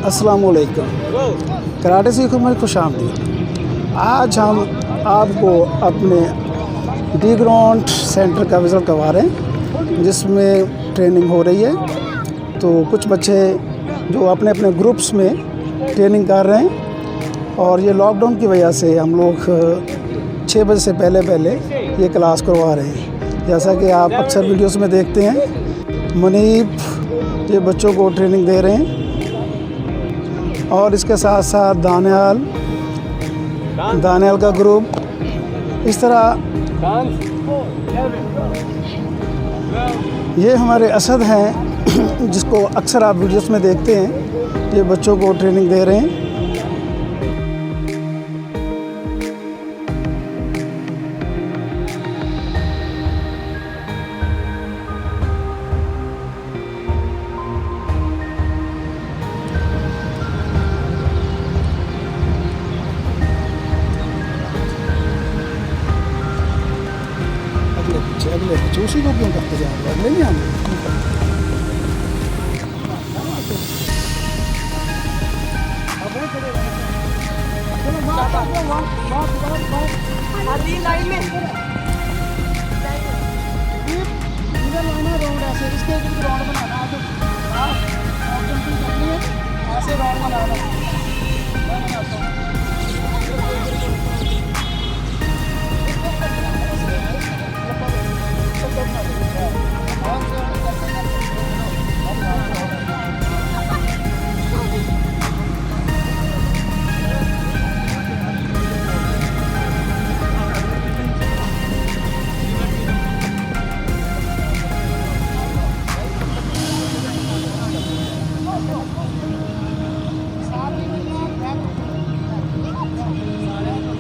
अस्सलामुअलैकुम। कराटे सीखो में खुशामदीद। आज हम आपको अपने डी ग्राउंड सेंटर का विज़िट करवा रहे हैं जिसमें ट्रेनिंग हो रही है। तो कुछ बच्चे जो अपने अपने ग्रुप्स में ट्रेनिंग कर रहे हैं और ये लॉकडाउन की वजह से हम लोग 6 बजे से पहले ये क्लास करवा रहे हैं। जैसा कि आप अक्सर वीडियोस में देखते हैं, मुनीब ये बच्चों को ट्रेनिंग दे रहे हैं और इसके साथ साथ दानियाल का ग्रुप। इस तरह ये हमारे असद हैं जिसको अक्सर आप वीडियोस में देखते हैं, ये बच्चों को ट्रेनिंग दे रहे हैं। अगले उसी को क्यों करते जा रहे हैं? अगले नहीं आने। ऐसे राउंड बनाना।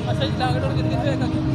अच्छा,